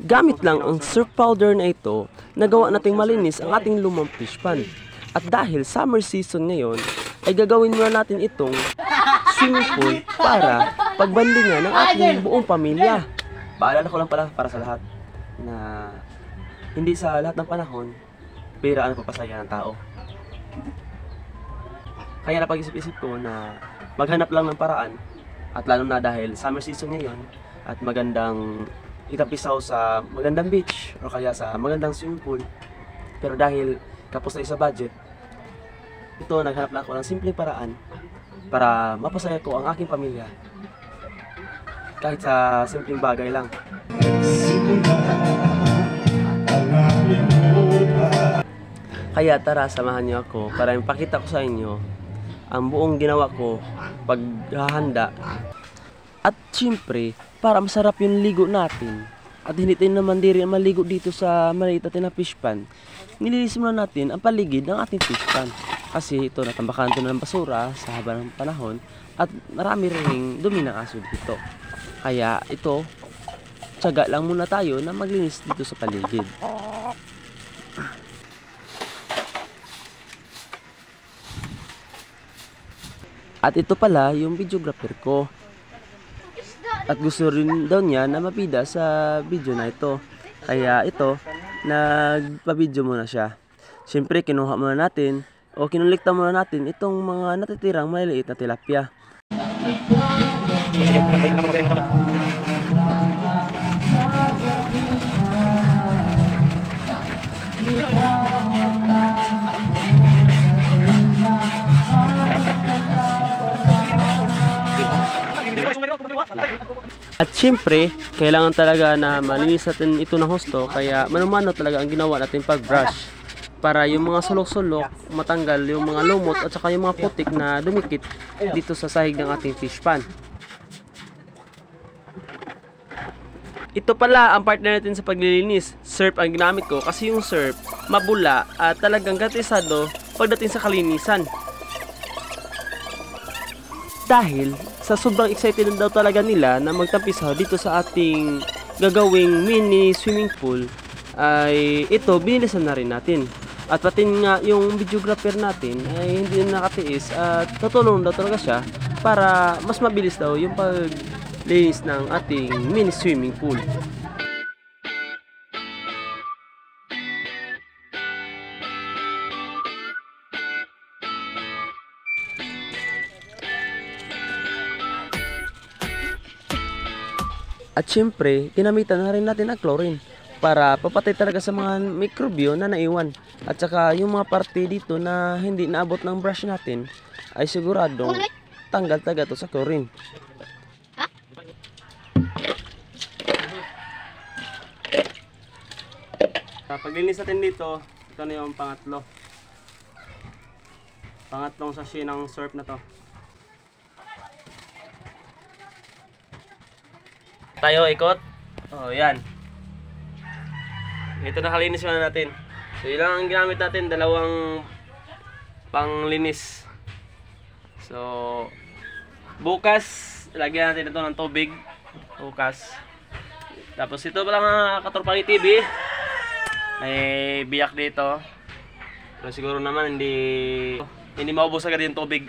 Gamit lang ang surf powder na ito, nagawa nating malinis ang ating lumang fish pan. At dahil summer season ngayon, ay gagawin muna natin itong swimming pool para pagbandingan ng ating buong pamilya. Paalala ko lang pala para sa lahat na hindi sa lahat ng panahon, pera ang papasaya ng tao. Kaya napag-isip-isip ko na maghanap lang ng paraan, at lalo na dahil summer season ngayon at magandang itapisaw sa magandang beach o kaya sa magandang swimming pool. Pero dahil kapos na sa budget, ito naghanap lang ako ng simpleng paraan para mapasaya ko ang aking pamilya. Kahit sa simpleng bagay lang. Kaya tara, samahan niyo ako para ipakita ko sa inyo ang buong ginawa ko paghahanda. At siyempre, para masarap yung ligo natin at hindi tayo naman diri maligo dito sa maliit natin na fish pan, nilinis muna natin ang paligid ng ating fish pan. Kasi ito natambakan ito ng basura sa haba ng panahon at marami ring dumi ng aso dito. Kaya ito, tiyaga lang muna tayo na maglinis dito sa paligid. At ito pala yung videographer ko. At gusto rin daw niya na mabida sa video na ito. Kaya ito, nagpa-video muna siya. Siyempre, kinuha muna natin o kinulikta muna natin itong mga natitirang maliliit na tilapia. At syempre, kailangan talaga na malinis natin ito ng husto, kaya manumano talaga ang ginawa natin pag-brush para yung mga sulok-sulok matanggal, yung mga lumot at saka yung mga putik na dumikit dito sa sahig ng ating fish pan. Ito pala ang partner natin sa paglilinis. Surf ang ginamit ko kasi yung surf mabula at talagang garantisado pagdating sa kalinisan. Dahil sa sobrang excited daw talaga nila na magtampisaw dito sa ating gagawing mini swimming pool, ay ito binilisan na rin natin. At pati nga yung videographer natin ay hindi na nakatiis at tutulong daw talaga siya para mas mabilis daw yung paglinis ng ating mini swimming pool. At syempre, ginamitan na rin natin ang chlorine para papatay talaga sa mga mikrobyo na naiwan. At saka yung mga parte dito na hindi naabot ng brush natin ay siguradong tanggal talaga to sa chlorine. Paglinis natin dito, ito na yung pangatlong sachet ng surf na to. Tayo ikot. Oh, yan. Ito nakalinis na natin. So, yun lang ang ginamit natin, dalawang panglinis. So, bukas lagyan natin ito ng tubig. Bukas. Tapos ito pala mga katorpang TV. May biyak dito. Pero siguro naman hindi maubos agad yung tubig.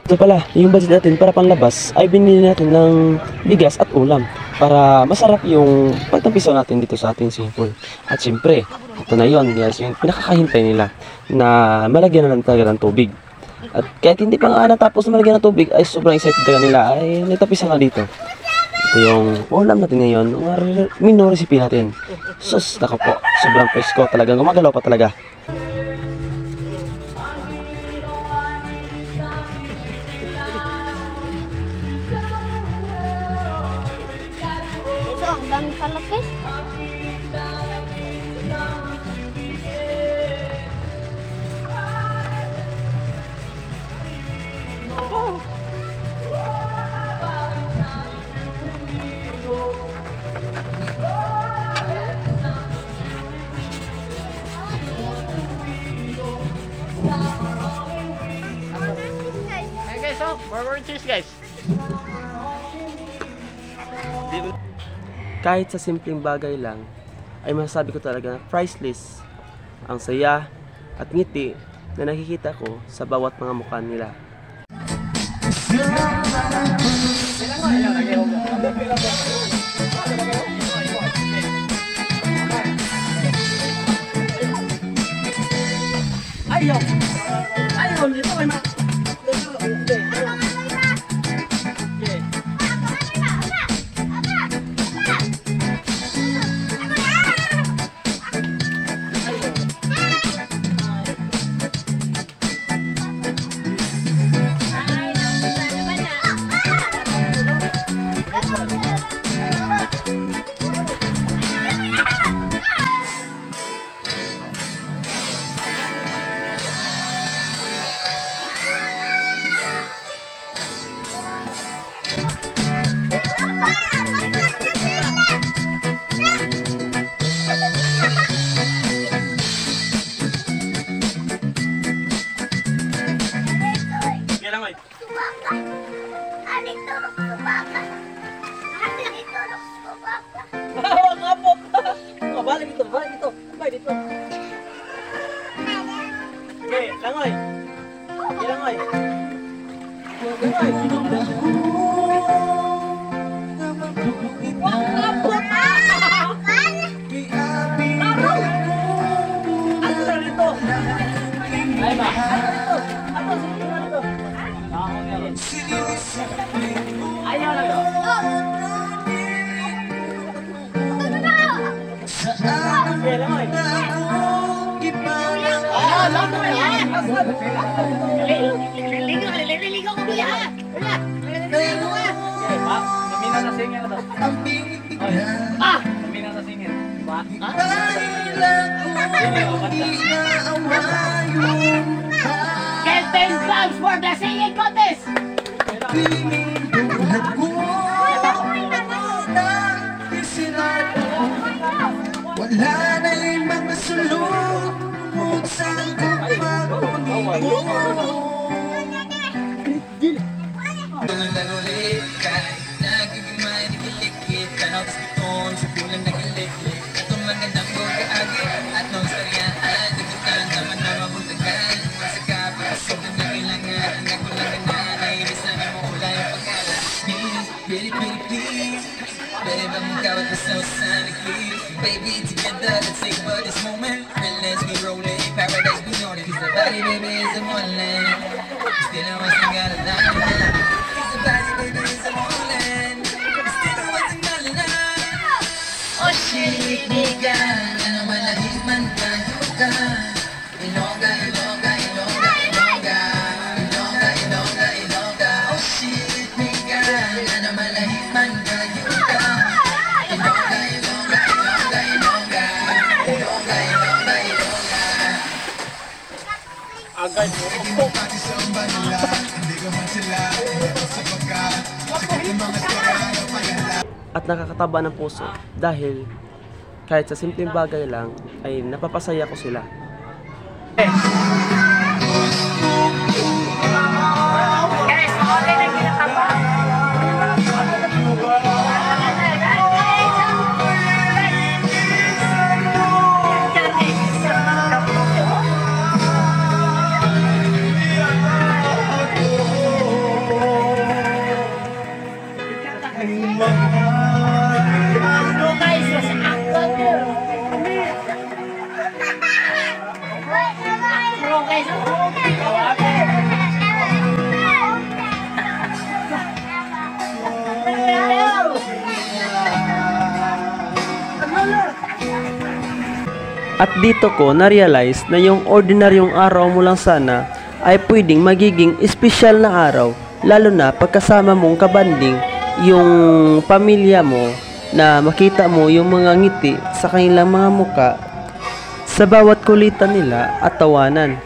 Ito pala, yung budget natin para panglabas ay binili natin ng bigas at ulam para masarap yung pagtampisaw natin dito sa ating swimming pool. At siyempre, ito na yun, yes, yung pinakakahintay nila na malagyan na lang talaga ng tubig. At kahit hindi pa nga natapos na malagyan ng tubig ay sobrang excited talaga nila ay nagtapisaw na dito. Ito yung ulam natin ngayon, mga mino recipe natin. Sus, nako po, sobrang presko talaga, gumagalaw pa talaga. Ang kalaki. Hey guys, so forward cheese guys. kahit sa simpleng bagay lang, ay masasabi ko talaga na priceless ang saya at ngiti na nakikita ko sa bawat mga mukha nila. Ayaw! Ayaw! Dito ay ma... Balik dito. Balik dito. Okay, langoy. Okay, langoy. Ayaw lang yun. Okay, langoy. Ligo ko kuya. Ligo ka. Okay, pa. Naminaw na singin na to. Ah! Naminaw na singin. Pa. Get 10 clubs for the singing contest. Wala na limang nasulong kung saan ko magpapagiging Nagulit ka, nagigimay, nagilikit Tanaw tas biton, sa pulang nagiliklik Itong magandang pagkaagi at nung saryaan Nagutan naman na mabuntagan Sa kapasok na nagilangan Ang nagulangan na, nainis na may maula yung pagkala Please, pretty, pretty, please Pwede ba mong kawat na sa usanikli Baby, together, let's take for this moment Relentless, we rolling, paradise, we know it Cause the body, baby, is a wonderland Still, I wasn't got a line Cause the body, baby, is a wonderland Still, I wasn't got a line Oh shit, nigga Ano malahig man ka, yoga Ilongga, ilongga, ilongga, ilongga Ilongga, ilongga, ilongga Oh shit, nigga Ano malahig man ka, yoga Ilongga, ilongga, ilongga, ilongga Ilongga, ilongga, ilongga Agad mo. Pati sa banila, hindi ko man sila sa pagkat Sakit yung mga sira ng pagala At nakakataba ng puso dahil kahit sa simpleng bagay lang ay napapasaya ko sila. At dito ko na-realize na yung ordinaryong araw mo lang sana ay pwedeng magiging espesyal na araw, lalo na pagkasama mong kabanding yung pamilya mo na makita mo yung mga ngiti sa kanilang mga muka sa bawat kulitan nila at tawanan.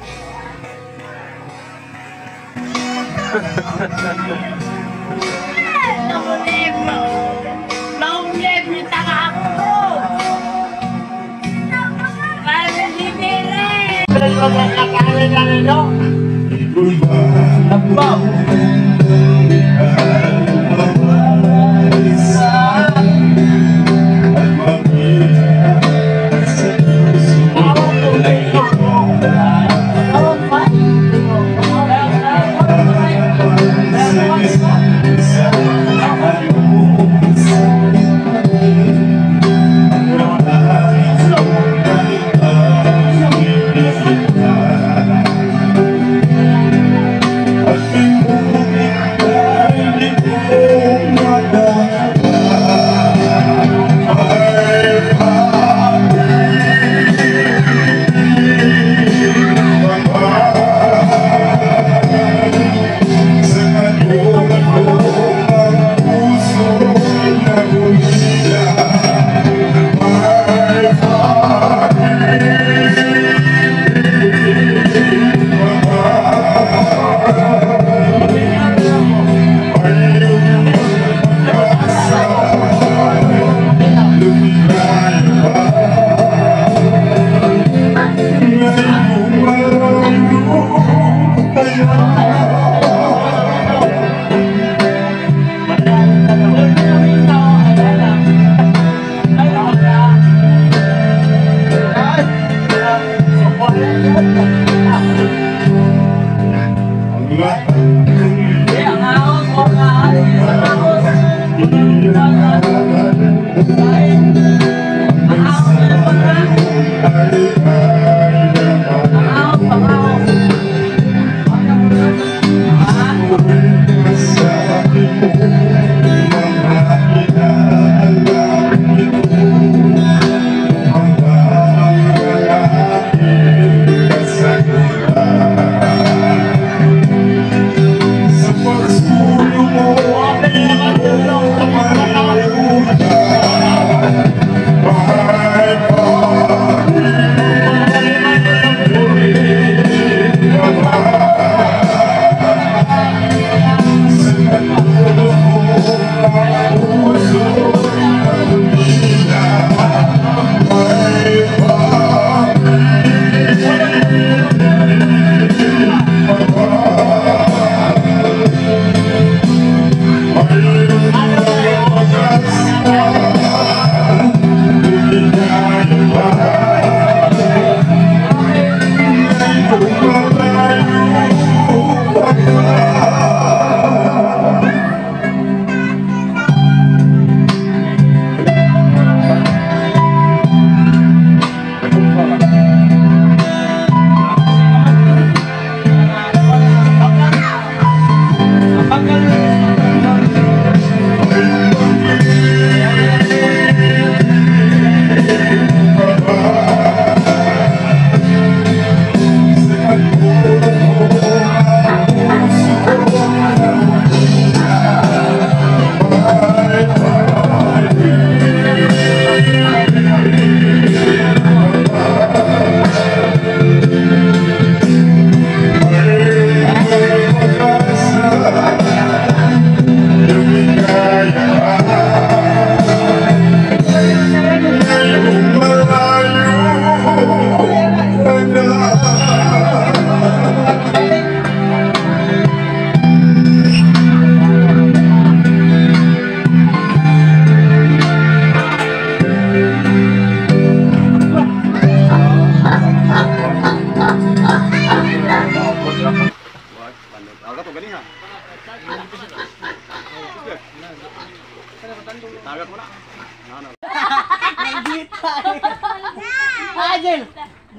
Jel.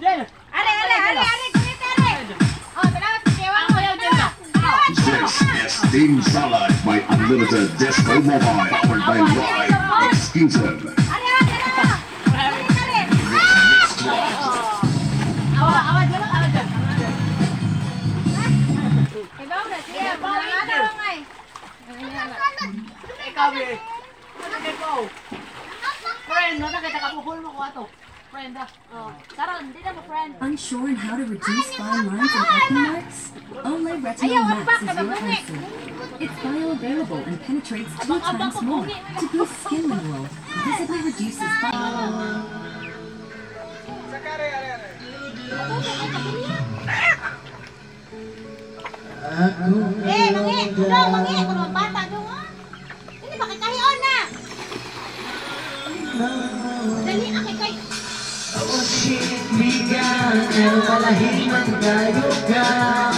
Jel. Are, kumita, are. Oh, salamat, siwang mo yung dyan. This is Steam Salad by Unlimited Disco Mobile, powered by Live Exclusive. Are, are. Mix Club. Awad dyan. Ikaw na, siya. Pangalan mo ngay. Ikaw, eh. Ikaw. Friend, nakita ka po mo ko ato. Friend, Oh, karon, di na mo friend. Unsure on how to reduce fine lines and acne marks? Olay Retinol Max is your answer. It's bioavailable and penetrates 2 times more to boost skin minerals, visibly reduces fine. Mangi, kuno bata dong. Ini pakai kahion na. Dali akay kay. Bigyan, pero palahiman tayo ka.